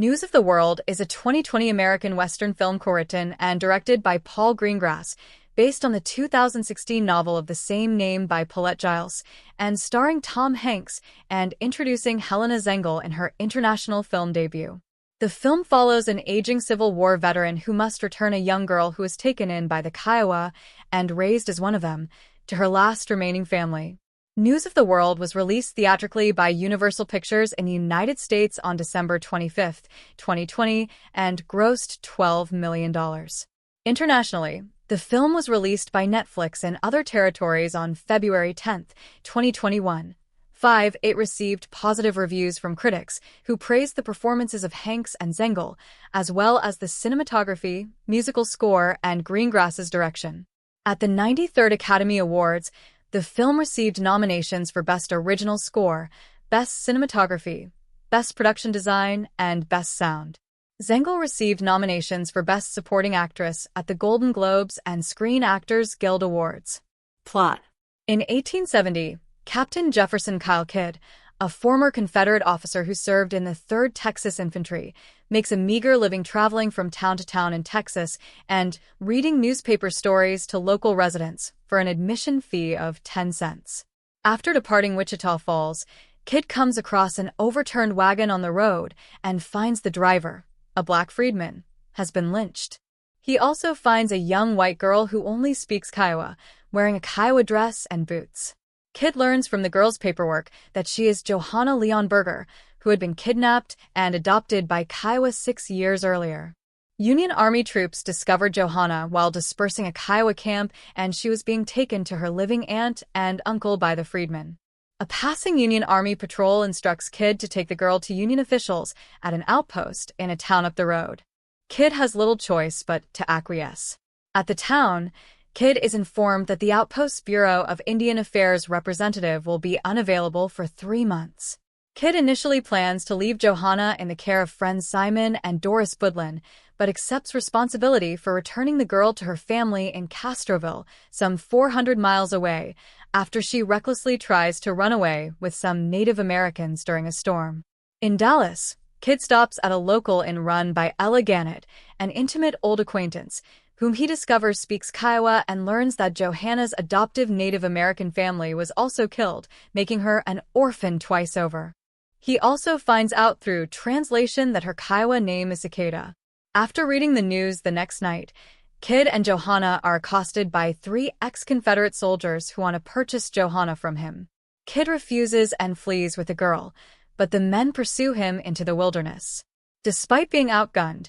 News of the World is a 2020 American Western film co-written and directed by Paul Greengrass, based on the 2016 novel of the same name by Paulette Giles, and starring Tom Hanks and introducing Helena Zengel in her international film debut. The film follows an aging Civil War veteran who must return a young girl who was taken in by the Kiowa and raised as one of them to her last remaining family. News of the World was released theatrically by Universal Pictures in the United States on December 25, 2020, and grossed $12 million. Internationally, the film was released by Netflix in other territories on February 10, 2021. It received positive reviews from critics, who praised the performances of Hanks and Zengel, as well as the cinematography, musical score, and Greengrass's direction. At the 93rd Academy Awards, the film received nominations for Best Original Score, Best Cinematography, Best Production Design, and Best Sound. Zengel received nominations for Best Supporting Actress at the Golden Globes and Screen Actors Guild Awards. Plot. In 1870, Captain Jefferson Kyle Kidd, a former Confederate officer who served in the 3rd Texas Infantry, makes a meager living traveling from town to town in Texas and reading newspaper stories to local residents for an admission fee of 10 cents. After departing Wichita Falls, Kidd comes across an overturned wagon on the road and finds the driver, a black freedman, has been lynched. He also finds a young white girl who only speaks Kiowa, wearing a Kiowa dress and boots. Kidd learns from the girl's paperwork that she is Johanna Leon Berger, who had been kidnapped and adopted by Kiowa 6 years earlier. Union Army troops discovered Johanna while dispersing a Kiowa camp, and she was being taken to her living aunt and uncle by the freedmen. A passing Union Army patrol instructs Kidd to take the girl to Union officials at an outpost in a town up the road. Kidd has little choice but to acquiesce. At the town, Kidd is informed that the outpost's Bureau of Indian Affairs representative will be unavailable for 3 months. Kidd initially plans to leave Johanna in the care of friends Simon and Doris Budlin, but accepts responsibility for returning the girl to her family in Castroville, some 400 miles away, after she recklessly tries to run away with some Native Americans during a storm. In Dallas, Kidd stops at a local inn run by Ella Gannett, an intimate old acquaintance, whom he discovers speaks Kiowa and learns that Johanna's adoptive Native American family was also killed, making her an orphan twice over. He also finds out through translation that her Kiowa name is Cicada. After reading the news the next night, Kidd and Johanna are accosted by 3 ex-Confederate soldiers who want to purchase Johanna from him. Kidd refuses and flees with the girl, but the men pursue him into the wilderness. Despite being outgunned,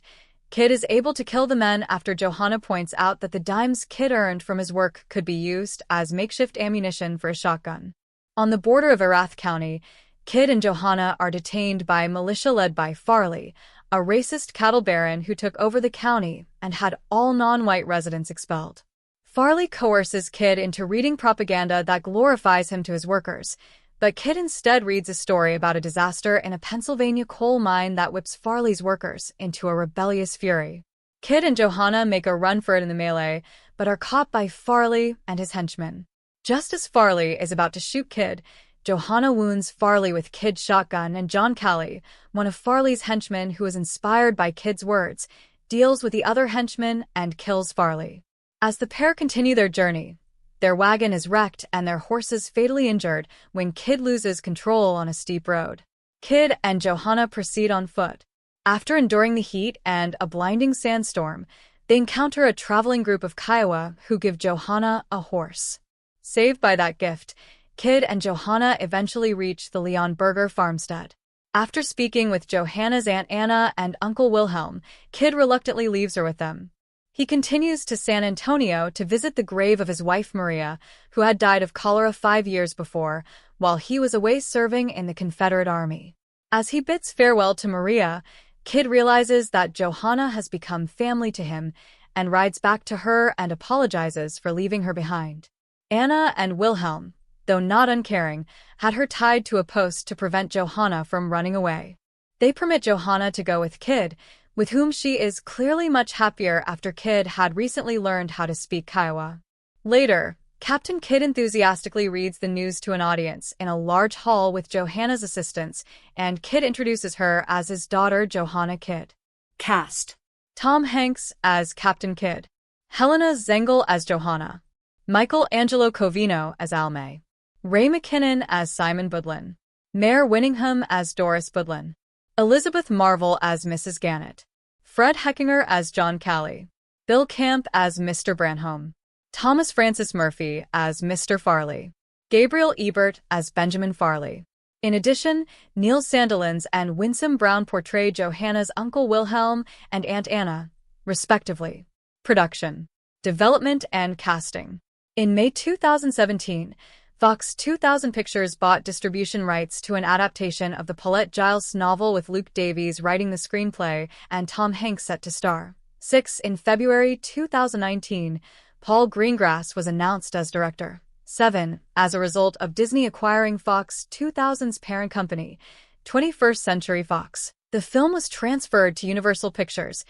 Kidd is able to kill the men after Johanna points out that the dimes Kidd earned from his work could be used as makeshift ammunition for a shotgun. On the border of Erath County, Kidd and Johanna are detained by militia led by Farley, a racist cattle baron who took over the county and had all non-white residents expelled. Farley coerces Kidd into reading propaganda that glorifies him to his workers, but Kidd instead reads a story about a disaster in a Pennsylvania coal mine that whips Farley's workers into a rebellious fury. Kidd and Johanna make a run for it in the melee, but are caught by Farley and his henchmen. Just as Farley is about to shoot Kidd, Johanna wounds Farley with Kidd's shotgun, and John Callie, one of Farley's henchmen who was inspired by Kidd's words, deals with the other henchman and kills Farley. As the pair continue their journey, their wagon is wrecked and their horses fatally injured when Kidd loses control on a steep road. Kidd and Johanna proceed on foot. After enduring the heat and a blinding sandstorm, they encounter a traveling group of Kiowa who give Johanna a horse. Saved by that gift, Kidd and Johanna eventually reach the Leon Berger farmstead. After speaking with Johanna's Aunt Anna and Uncle Wilhelm, Kidd reluctantly leaves her with them. He continues to San Antonio to visit the grave of his wife Maria, who had died of cholera 5 years before, while he was away serving in the Confederate Army. As he bids farewell to Maria, Kidd realizes that Johanna has become family to him and rides back to her and apologizes for leaving her behind. Anna and Wilhelm, though not uncaring, had her tied to a post to prevent Johanna from running away. They permit Johanna to go with Kidd, with whom she is clearly much happier after Kidd had recently learned how to speak Kiowa. Later, Captain Kidd enthusiastically reads the news to an audience in a large hall with Johanna's assistants, and Kidd introduces her as his daughter, Johanna Kidd. Cast: Tom Hanks as Captain Kidd, Helena Zengel as Johanna, Michael Angelo Covino as Almay, Ray McKinnon as Simon Budlin, Mare Winningham as Doris Budlin, Elizabeth Marvel as Mrs. Gannett, Fred Heckinger as John Callie, Bill Camp as Mr. Branholme, Thomas Francis Murphy as Mr. Farley, Gabriel Ebert as Benjamin Farley. In addition, Neil Sandilands and Winsome Brown portray Johanna's Uncle Wilhelm and Aunt Anna, respectively. Production, development, and casting. In May 2017, Fox 2000 Pictures bought distribution rights to an adaptation of the Paulette Giles novel with Luke Davies writing the screenplay and Tom Hanks set to star. 6. In February 2019, Paul Greengrass was announced as director. 7. As a result of Disney acquiring Fox 2000's parent company, 21st Century Fox, the film was transferred to Universal Pictures.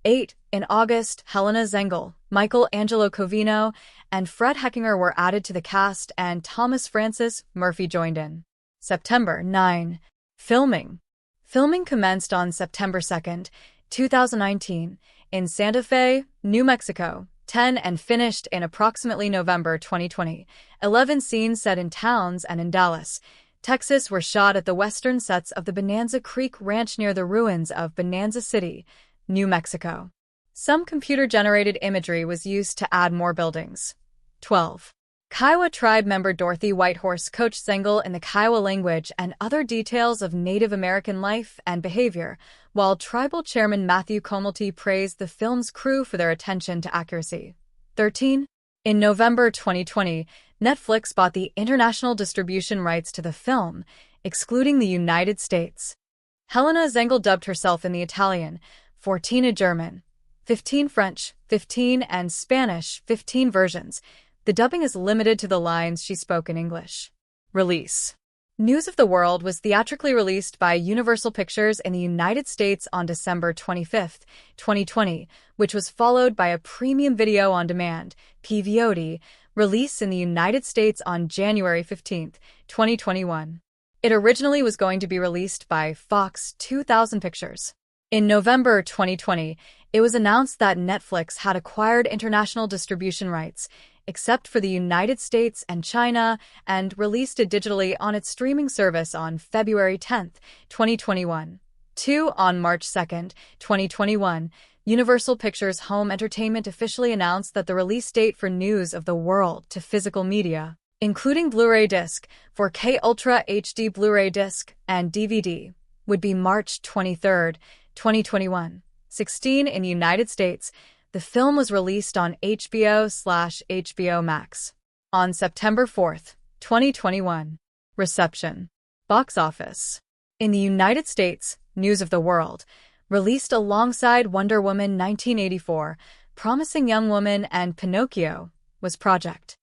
8. In August, Helena Zengel, Michael Angelo Covino, and Fred Heckinger were added to the cast, and Thomas Francis Murphy joined in. September 9. Filming. Filming commenced on September 2, 2019, in Santa Fe, New Mexico. 10 and finished in approximately November 2020. 11 scenes set in towns and in Dallas, Texas were shot at the western sets of the Bonanza Creek Ranch near the ruins of Bonanza City, New Mexico. Some computer-generated imagery was used to add more buildings. 12. Kiowa tribe member Dorothy Whitehorse coached Zengel in the Kiowa language and other details of Native American life and behavior, while tribal chairman Matthew Comelty praised the film's crew for their attention to accuracy. 13. In November 2020, Netflix bought the international distribution rights to the film, excluding the United States. Helena Zengel dubbed herself in the Italian, 14 German, 15 French, 15 and Spanish, 15 versions. The dubbing is limited to the lines she spoke in English. Release. News of the World was theatrically released by Universal Pictures in the United States on December 25, 2020, which was followed by a premium video on demand, PVOD, release in the United States on January 15, 2021. It originally was going to be released by Fox 2000 Pictures. In November 2020, it was announced that Netflix had acquired international distribution rights, except for the United States and China, and released it digitally on its streaming service on February 10, 2021. 2. On March 2, 2021, Universal Pictures Home Entertainment officially announced that the release date for News of the World to physical media, including Blu-ray disc, 4K Ultra HD Blu-ray disc, and DVD, would be March 23, 2021. 16. In the United States, the film was released on HBO/HBO Max on September 4, 2021. Reception. Box office. In the United States, News of the World, released alongside Wonder Woman 1984, Promising Young Woman, and Pinocchio, was Project